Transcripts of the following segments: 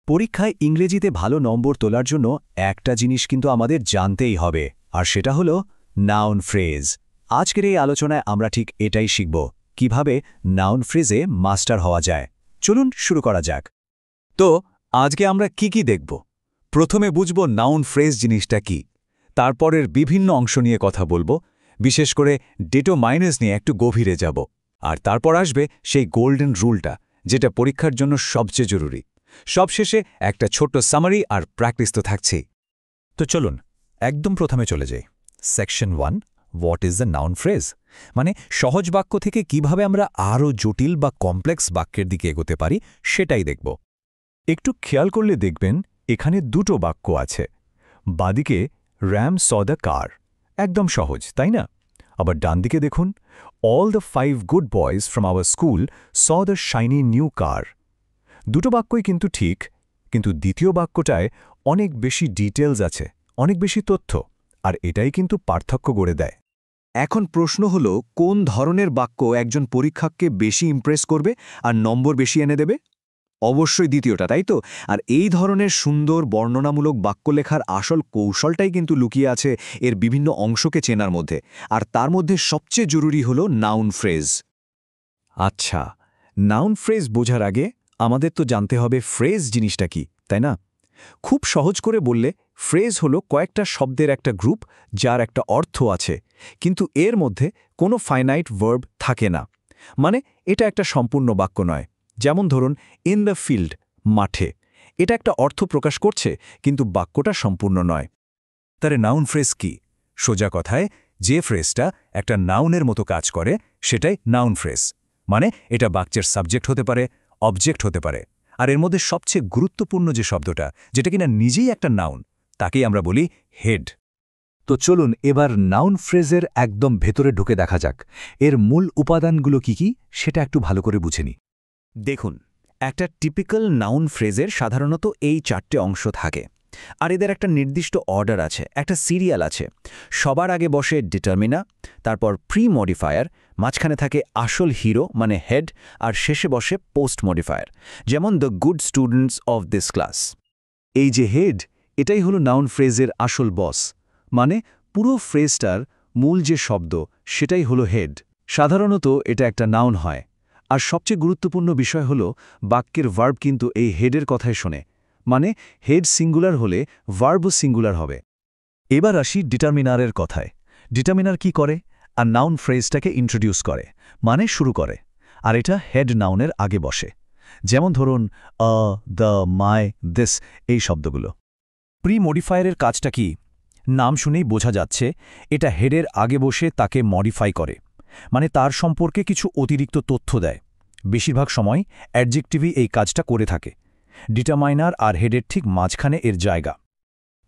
পরীক্ষায় ইংরেজিতে ভালো নম্বর তোলার জন্য একটা জিনিস কিন্তু আমাদের জানতেই হবে, আর সেটা হলো নাউন ফ্রেজ। আজকের এই আলোচনায় আমরা ঠিক এটাই শিখব, কিভাবে নাউন ফ্রেজে মাস্টার হওয়া যায়। চলুন শুরু করা যাক। তো আজকে আমরা কি দেখব? প্রথমে বুঝব নাউন ফ্রেজ জিনিসটা কি, তারপরের বিভিন্ন অংশ নিয়ে কথা বলবো, বিশেষ করে ডিটারমাইনার্স নিয়ে একটু গভীরে যাব, আর তারপর আসবে সেই গোল্ডেন রুলটা, যেটা পরীক্ষার জন্য সবচেয়ে জরুরি। সবশেষে একটা ছোট্ট সামারি আর প্র্যাকটিস তো থাকছেই। তো চলুন একদম প্রথমে চলে যাই। Section 1, what is the noun phrase, মানে সহজ বাক্য থেকে কিভাবে আমরা আরও জটিল বা কমপ্লেক্স বাক্যের দিকে এগোতে পারি সেটাই দেখব। একটু খেয়াল করলে দেখবেন এখানে দুটো বাক্য আছে। বাদিকে র্যাম স দ্য কার, একদম সহজ, তাই না? আবার ডান দিকে দেখুন, all the 5 good boys from our school saw the shiny new car. দুটো বাক্যই কিন্তু ঠিক, কিন্তু দ্বিতীয় বাক্যটায় অনেক বেশি ডিটেলস আছে, অনেক বেশি তথ্য, আর এটাই কিন্তু পার্থক্য গড়ে দেয়। এখন প্রশ্ন হলো, কোন ধরনের বাক্য একজন পরীক্ষককে বেশি ইমপ্রেস করবে আর নম্বর বেশি এনে দেবে? অবশ্যই দ্বিতীয়টা, তাই তো? আর এই ধরনের সুন্দর বর্ণনামূলক বাক্য লেখার আসল কৌশলটাই কিন্তু লুকিয়ে আছে এর বিভিন্ন অংশকে চেনার মধ্যে, আর তার মধ্যে সবচেয়ে জরুরি হলো নাউন ফ্রেজ। আচ্ছা, নাউন ফ্রেজ বোঝার আগে আমাদের তো জানতে হবে ফ্রেজ জিনিসটা কি, তাই না? খুব সহজ করে বললে, ফ্রেজ হলো কয়েকটা শব্দের একটা গ্রুপ যার একটা অর্থ আছে, কিন্তু এর মধ্যে কোনো ফাইনাইট ভার্ব থাকে না। মানে এটা একটা সম্পূর্ণ বাক্য নয়। যেমন ধরুন, ইন দ্য ফিল্ড, মাঠে, এটা একটা অর্থ প্রকাশ করছে, কিন্তু বাক্যটা সম্পূর্ণ নয়। তার নাউন ফ্রেজ কি? সোজা কথায়, যে ফ্রেজটা একটা নাউনের মতো কাজ করে সেটাই নাউন ফ্রেজ। মানে এটা বাক্যের সাবজেক্ট হতে পারে, অবজেক্ট হতে পারে, আর এর মধ্যে সবচেয়ে গুরুত্বপূর্ণ যে শব্দটা, যেটা কিনা নিজেই একটা নাউন, তাকেই আমরা বলি হেড। তো চলুন এবার নাউন ফ্রেজের একদম ভেতরে ঢুকে দেখা যাক এর মূল উপাদানগুলো কি সেটা একটু ভালো করে বুঝে নিই। দেখুন, একটা টিপিক্যাল নাউন ফ্রেজের সাধারণত এই 4টে অংশ থাকে, আর এদের একটা নির্দিষ্ট অর্ডার আছে, একটা সিরিয়াল আছে। সবার আগে বসে ডিটারমিনার, তারপর প্রি মডিফায়ার, মাঝখানে থাকে আসল হিরো মানে হেড, আর শেষে বসে পোস্ট মডিফায়ার, যেমন the good students of this class. এই যে হেড, এটাই হলো নাউন ফ্রেজের আসল বস, মানে পুরো ফ্রেজটার মূল যে শব্দ সেটাই হলো হেড। সাধারণত এটা একটা নাউন হয়, আর সবচেয়ে গুরুত্বপূর্ণ বিষয় হলো বাক্যের ভার্ব কিন্তু এই হেডের কথাই শোনে, মানে হেড সিঙ্গুলার হলে ভার্বও সিঙ্গুলার হবে। এবার আসি ডিটারমিনারের কথায়। ডিটারমিনার কি করে? আর নাউন ফ্রেজটাকে ইন্ট্রোডিউস করে, মানে শুরু করে, আর এটা হেড নাউনের আগে বসে। যেমন ধরুন, দ্য, মাই, দিস, এই শব্দগুলো। প্রি মডিফায়ারের কাজটা কি? নাম শুনেই বোঝা যাচ্ছে এটা হেডের আগে বসে তাকে মডিফাই করে, মানে তার সম্পর্কে কিছু অতিরিক্ত তথ্য দেয়। বেশিরভাগ সময় অ্যাডজেক্টিভই এই কাজটা করে থাকে। ডিটারমাইনার আর হেডের ঠিক মাঝখানে এর জায়গা।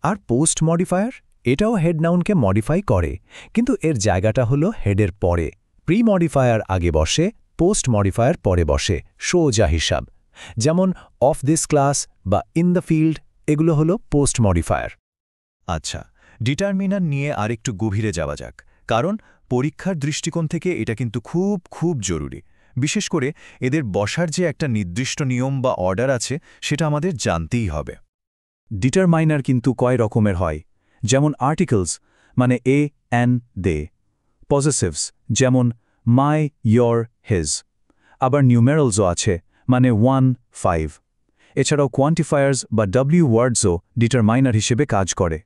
আর পোস্ট মডিফায়ার, এটাও হেড নাউনকে মডিফাই করে, কিন্তু এর জায়গাটা হলো হেডের পরে। প্রি মডিফায়ার আগে বসে, পোস্ট মডিফায়ার পরে বসে, সোজা হিসাব। যেমন অফ দিস ক্লাস বা ইন দ্য ফিল্ড, এগুলো হলো পোস্ট মডিফায়ার। আচ্ছা, ডিটারমিনার নিয়ে আরেকটু গভীরে যাওয়া যাক, কারণ পরীক্ষার দৃষ্টিকোণ থেকে এটা কিন্তু খুব জরুরি। বিশেষ করে এদের বসার যে একটা নির্দিষ্ট নিয়ম বা অর্ডার আছে, সেটা আমাদের জানতেই হবে। ডিটারমাইনার কিন্তু কয় রকমের হয়, যেমন আর্টিকলস, মানে এ, অ্যান, দে; পজেসিভস, যেমন মাই, ইয়োর, হিজ; আবার নিউমেরালসও আছে, মানে 1, 5। এছাড়াও কোয়ান্টিফায়ার্স বা ডব্লিউ ওয়ার্ডসও ডিটারমাইনার হিসেবে কাজ করে।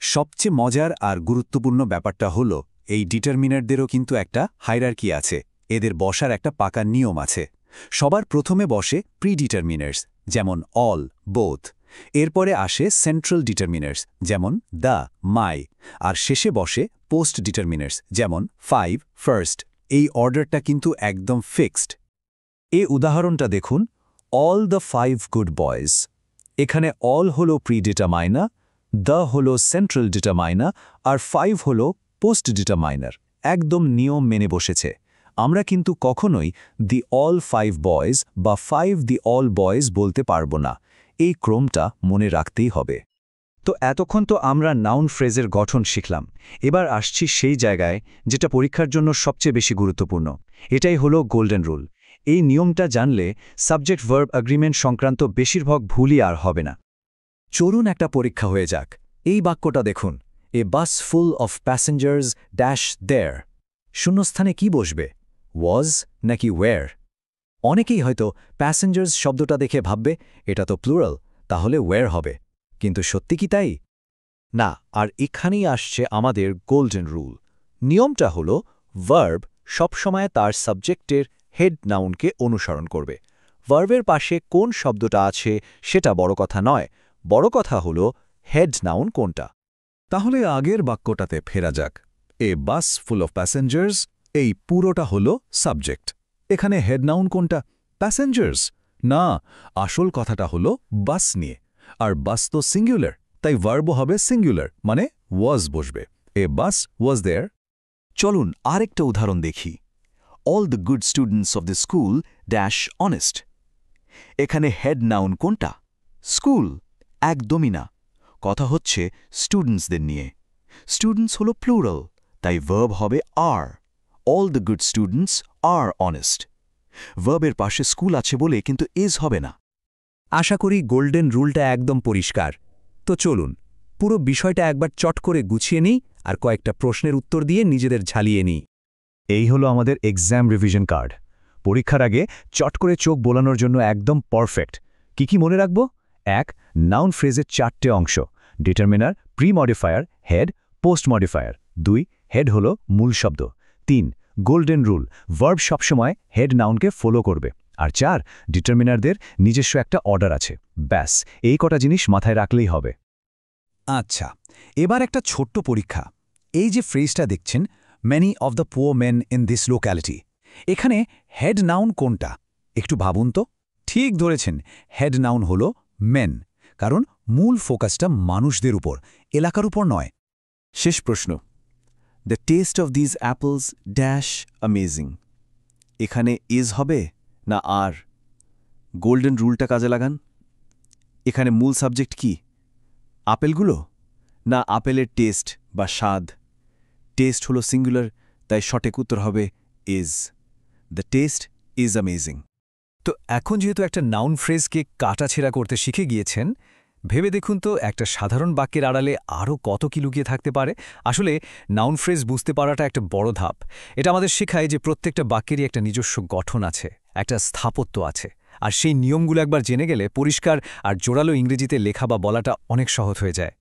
সবচেয়ে মজার আর গুরুত্বপূর্ণ ব্যাপারটা হলো, এই ডিটারমিনারদেরও কিন্তু একটা হায়ারার্কি আছে, এদের বসার একটা পাকা নিয়ম আছে। সবার প্রথমে বসে প্রিডিটারমিনার্স, যেমন অল, বোথ; এরপরে আসে সেন্ট্রাল ডিটারমিনার্স, যেমন দ্য, মাই; আর শেষে বসে পোস্ট ডিটারমিনার্স, যেমন 5, ফার্স্ট। এই অর্ডারটা কিন্তু একদম ফিক্সড। এই উদাহরণটা দেখুন, অল দ্য 5 গুড বয়েজ। এখানে অল হলো প্রিডিটারমাইনার, দ্য হলো সেন্ট্রাল ডিটারমাইনার, আর 5 হলো পোস্ট ডিটারমাইনার। একদম নিয়ম মেনে বসেছে। আমরা কিন্তু কখনোই দি অল 5 বয়েজ বা 5 দি অল বয়েজ বলতে পারবো না। এই ক্রমটা মনে রাখতেই হবে। তো এতক্ষণ তো আমরা নাউন ফ্রেজের গঠন শিখলাম। এবার আসছি সেই জায়গায় যেটা পরীক্ষার জন্য সবচেয়ে বেশি গুরুত্বপূর্ণ। এটাই হলো গোল্ডেন রুল। এই নিয়মটা জানলে সাবজেক্ট ভার্ব এগ্রিমেন্ট সংক্রান্ত বেশিরভাগ ভুলই আর হবে না। চলুন একটা পরীক্ষা হয়ে যাক। এই বাক্যটা দেখুন, এ বাস ফুল অফ প্যাসেঞ্জার্স ড্যাশ দেয়ার। শূন্যস্থানে কি বসবে, ওয়াজ নাকি ওয়্যার? অনেকেই হয়তো প্যাসেঞ্জার্স শব্দটা দেখে ভাববে এটা তো প্লুরাল, তাহলে ওয়্যার হবে। কিন্তু সত্যি কি তাই? না, আর এখানেই আসছে আমাদের গোল্ডেন রুল। নিয়মটা হল ভার্ব সবসময় তার সাবজেক্টের হেড নাউনকে অনুসরণ করবে। ভার্বের পাশে কোন শব্দটা আছে সেটা বড় কথা নয়, বড় কথা হল হেড নাউন কোনটা। তাহলে আগের বাক্যটাতে ফেরা যাক। এ বাস ফুল অফ প্যাসেঞ্জার্স, এই পুরোটা হলো সাবজেক্ট। এখানে হেড নাউন কোনটা? প্যাসেঞ্জার্স না, আসল কথাটা হলো বাস নিয়ে। আর বাস তো সিঙ্গুলার, তাই ভার্বও হবে সিঙ্গুলার, মানে ওয়াজ বসবে। এ বাস ওয়াজ দেয়ার। চলুন আরেকটা উদাহরণ দেখি। All the good students of the school dash honest. এখানে হেড নাউন কোনটা? স্কুল? একদমই না, কথা হচ্ছে স্টুডেন্টসদের নিয়ে। স্টুডেন্টস হলো প্লুরাল, তাই ভার্ব হবে আর। All the good students are honest. ভার্বের পাশে স্কুল আছে বলে কিন্তু ইজ হবে না। আশা করি গোল্ডেন রুলটা একদম পরিষ্কার। তো চলুন পুরো বিষয়টা একবার চট করে গুছিয়ে নিই আর কয়েকটা প্রশ্নের উত্তর দিয়ে নিজেদের ঝালিয়ে নিই। এই হলো আমাদের এক্সাম রিভিশন কার্ড। পরীক্ষার আগে চট করে চোখ বোলানোর জন্য একদম পারফেক্ট। কি মনে রাখব? ১. নাউন ফ্রেজের 4টে অংশ, determiner, pre modifier, head, post modifier. ২. Head হলো মূল শব্দ। ৩. গোল্ডেন রুল, ভার্ব সবসময় হেড নাউনকে ফলো করবে। আর ৪. ডিটারমিনারদের নিজস্ব একটা অর্ডার আছে। ব্যাস, এই কটা জিনিস মাথায় রাখলেই হবে। আচ্ছা, এবার একটা ছোট্ট পরীক্ষা। এই যে ফ্রেজটা দেখছেন, many of the poor men in this locality, এখানে হেড নাউন কোনটা? একটু ভাবুন তো। ঠিক ধরেছেন, হেড নাউন হল মেন, কারণ মূল ফোকাসটা মানুষদের উপর, এলাকার উপর নয়। শেষ প্রশ্ন। The test of these apples dash amazing. এখানে ইজ হবে না আর? গোল্ডেন রুলটা কাজে লাগান। এখানে মূল সাবজেক্ট কি? আপেলগুলো না আপেলের টেস্ট বা স্বাদ? টেস্ট হলো সিঙ্গুলার, তাই সঠিক উত্তর হবে is. The test is amazing. তো এখন যেহেতু একটা নাউন ফ্রেজকে কাটাছেঁড়া করতে শিখে গিয়েছেন, ভেবে দেখুন তো একটা সাধারণ বাক্যের আড়ালে আরও কত কি লুকিয়ে থাকতে পারে। আসলে নাউন ফ্রেজ বুঝতে পারাটা একটা বড় ধাপ। এটা আমাদের শেখায় যে প্রত্যেকটা বাক্যেরই একটা নিজস্ব গঠন আছে, একটা স্থাপত্য আছে। আর সেই নিয়মগুলো একবার জেনে গেলে পরিষ্কার আর জোরালো ইংরেজিতে লেখা বা বলাটা অনেক সহজ হয়ে যায়।